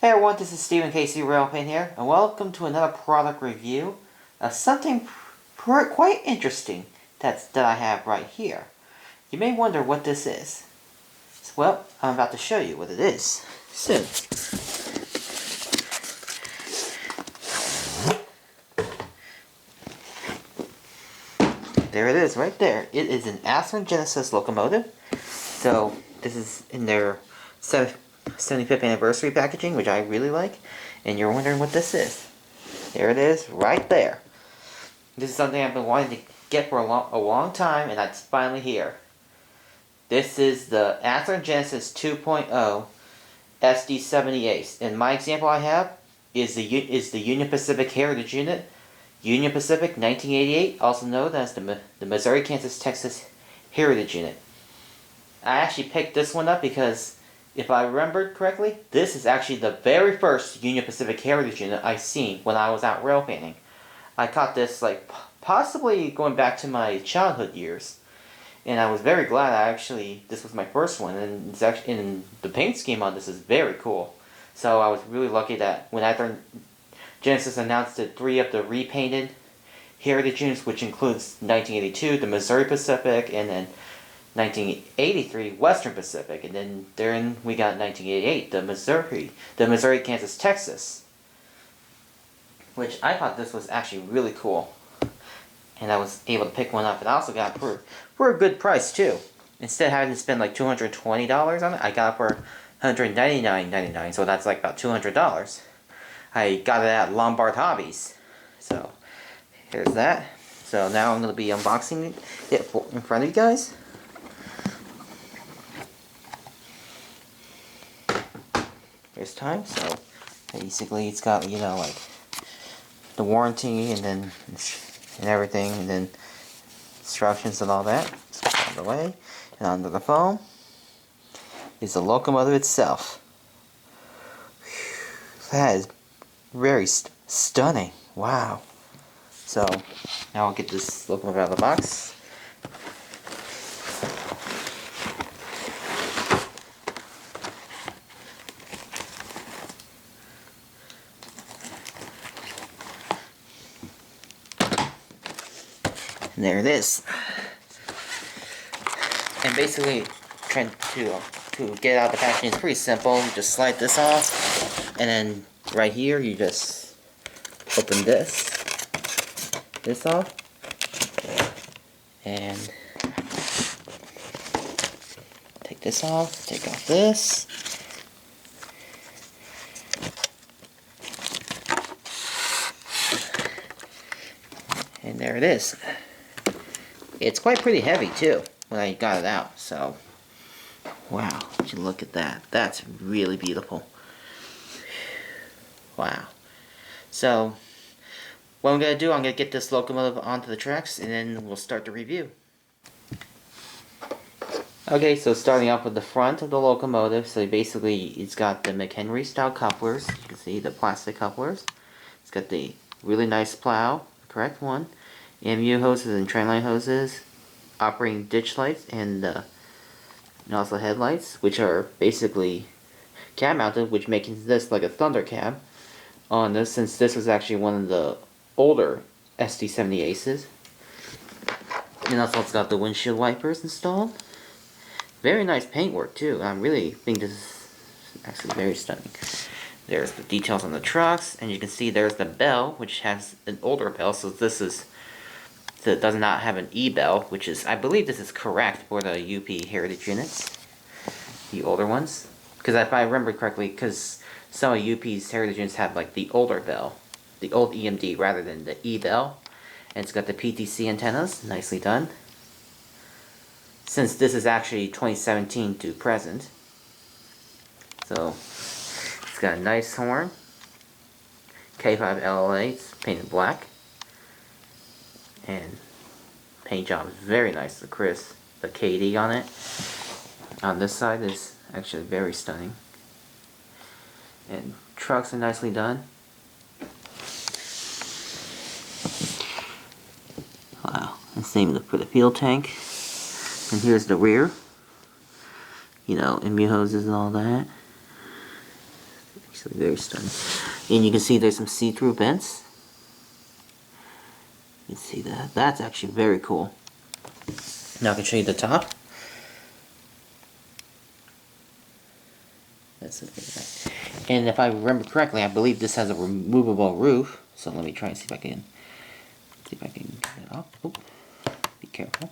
Hey everyone, this is SD70ACe Railpan here, and welcome to another product review of something quite interesting that I have right here. You may wonder what this is. Well, I'm about to show you what it is soon. There it is, right there. It is an Athearn Genesis locomotive. So this is in their 75th anniversary packaging, which I really like. And you're wondering what this is. There it is, right there. This is something I've been wanting to get for a long time, and it's finally here. This is the Athearn Genesis 2.0 SD70ACe. And my example I have is the Union Pacific Heritage Unit. Union Pacific 1988, also known as the Missouri, Kansas, Texas Heritage Unit. I actually picked this one up because, if I remembered correctly, this is actually the very first Union Pacific Heritage Unit I seen when I was out railpanning. I caught this like possibly going back to my childhood years, and I was very glad this was my first one, and it's actually, and the paint scheme on this is very cool. So I was really lucky that when Athearn Genesis announced that 3 of the repainted Heritage Units, which includes 1982, the Missouri Pacific, and then 1983, Western Pacific, and then we got 1988, the Missouri, Kansas, Texas, which I thought this was actually really cool, and I was able to pick one up, and I also got it for a good price too. Instead of having to spend like $220 on it, I got it for $199.99, so that's like about $200. I got it at Lombard Hobbies. So here's that. So now I'm going to be unboxing it in front of you guys. Here's time. So basically it's got, you know, like the warranty and then and everything, and then instructions and all that. So out of the way. And under the foam is the locomotive itself. Whew, that is very stunning. Wow. So now I'll get this locomotive out of the box. And there it is. And basically, trying to get out of the packaging is pretty simple. You just slide this off, and then right here you just open this off, and take this off, take off this, and there it is. It's quite pretty heavy too when I got it out, so wow, would you look at that. That's really beautiful. Wow. So what I'm going to do, I'm going to get this locomotive onto the tracks, and then we'll start the review. Okay, so starting off with the front of the locomotive, so basically it's got the McHenry style couplers. You can see the plastic couplers. It's got the really nice plow, the correct one, MU hoses and train line hoses, operating ditch lights, and also headlights, which are basically cab mounted, which makes this like a thunder cab on this, since this was actually one of the older SD70ACes. And also it's got the windshield wipers installed. Very nice paintwork too. I really think this is actually very stunning. There's the details on the trucks, and you can see there's the bell, which has an older bell, so this does not have an E bell, which is, I believe this is correct for the UP Heritage units, the older ones. Because if I remember correctly, because some of UP's Heritage units have like the older bell, the old EMD rather than the E bell, and it's got the PTC antennas, nicely done. Since this is actually 2017 to present, so it's got a nice horn, K5 LLA, it's painted black, and paint job is very nice, the crisp, the KD on it. On this side is actually very stunning, and trucks are nicely done. Wow, that's the name for the fuel tank. And here's the rear. You know, MU hoses and all that. Actually, very stunning. And you can see there's some see-through vents. You can see that. That's actually very cool. Now I can show you the top. That's nice. And if I remember correctly, I believe this has a removable roof. So let me try and see if I can get it off. Oh, be careful.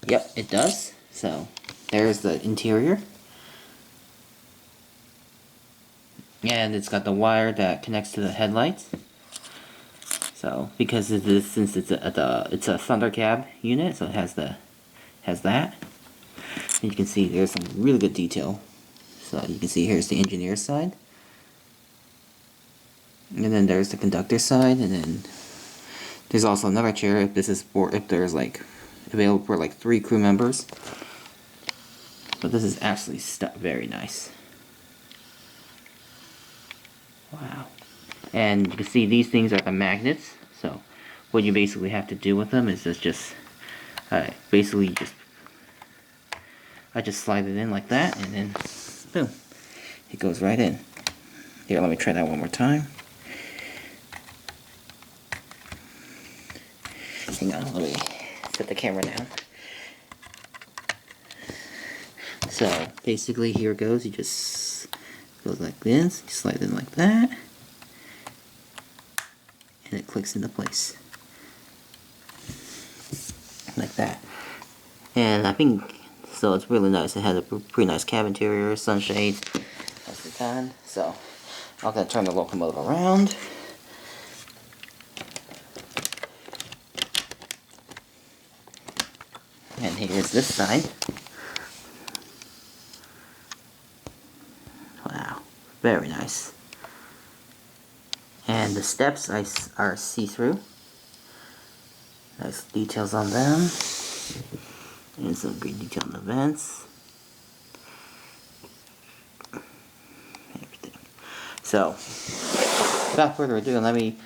Yep, it does. So there's the interior. And it's got the wire that connects to the headlights. So because of this, since it's a Thunder Cab unit, so it has that. And you can see there's some really good detail. So you can see here's the engineer's side, and then there's the conductor's side, and then there's also another chair if there's like available for like 3 crew members. But this is actually very nice. Wow. And you can see these things are the magnets. So what you basically have to do with them is just basically I just slide it in like that, and then boom, it goes right in. Here, let me try that one more time. Hang on, let me set the camera down. So basically here it goes. You just goes like this, you slide it in like that, and it clicks into place. Like that. And I think, so it's really nice. It has a pretty nice cab interior, sunshades, that's the kind. So I'm going to turn the locomotive around. And here's this side. Wow, very nice. And the steps are see-through. Nice details on them. And some great detail on the vents. Everything. So, without further ado, let me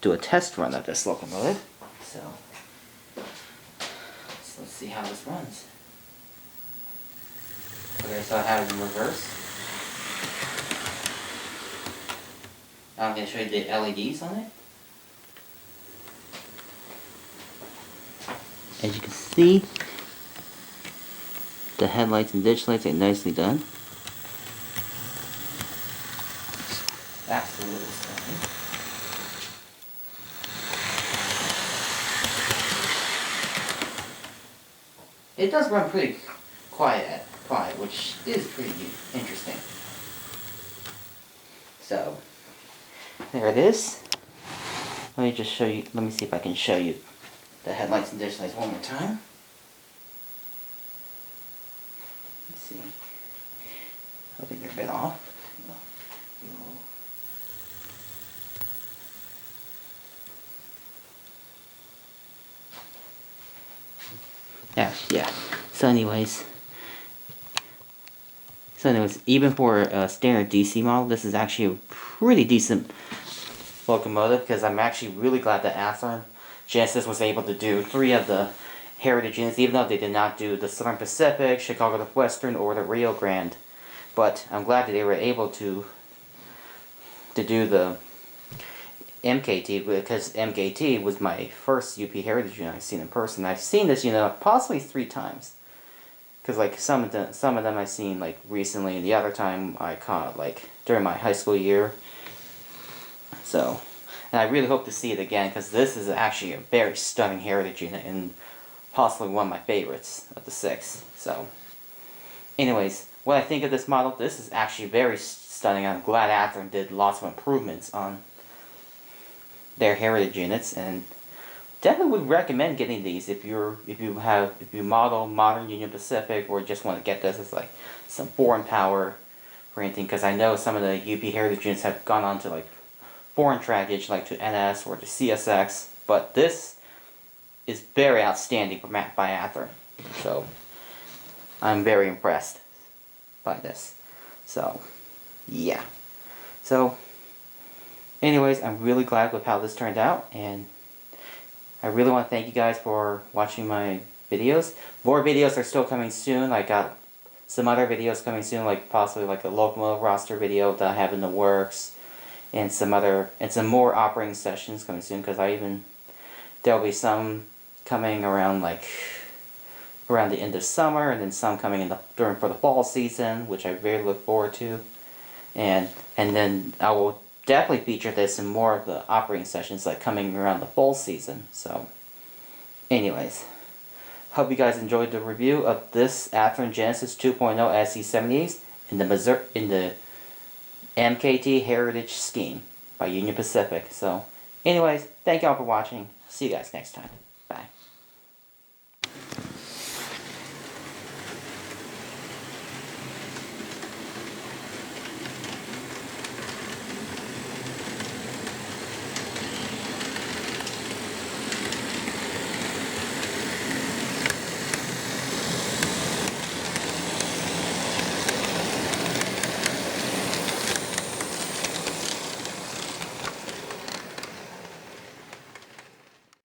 do a test run of this locomotive. So let's see how this runs. Okay, so I have it in reverse. I'm going to show you the LEDs on it. As you can see, the headlights and ditch lights are nicely done. Absolutely stunning. It does run pretty quiet, which is pretty interesting. So, there it is. Let me just show you, let me see if I can show you the headlights and ditch lights one more time. Let's see. I think they're a bit off. Yeah. So anyways, even for a standard DC model, this is actually a pretty decent locomotive, because I'm actually really glad that Athearn Genesis was able to do 3 of the heritage units, even though they did not do the Southern Pacific, Chicago Western, or the Rio Grande. But I'm glad that they were able to do the MKT, because MKT was my first UP heritage unit I've seen in person. I've seen this unit possibly 3 times. Because like some of them I've seen like recently, and the other time I caught like during my high school year. So, and I really hope to see it again, because this is actually a very stunning heritage unit and possibly one of my favorites of the 6. So, anyways, what I think of this model, this is actually very stunning. I'm glad Athearn did lots of improvements on their heritage units, and definitely would recommend getting these if you model modern Union Pacific, or just want to get this as like some foreign power or anything, because I know some of the UP heritage units have gone on to like foreign trackage, like to NS or to CSX, but this is very outstanding by Athearn. So I'm very impressed by this. So yeah. So anyways, I'm really glad with how this turned out, and I really want to thank you guys for watching my videos. More videos are still coming soon. I got some other videos coming soon, like possibly like a locomotive roster video that I have in the works, and some more operating sessions coming soon, because there'll be some coming around the end of summer, and then some coming in for the fall season, which I very look forward to. And then I will definitely feature this in more of the operating sessions coming around the fall season. So anyways, hope you guys enjoyed the review of this Athearn Genesis 2.0 SD70ACe in the MKT Heritage Scheme by Union Pacific. So anyways, thank y'all for watching. See you guys next time.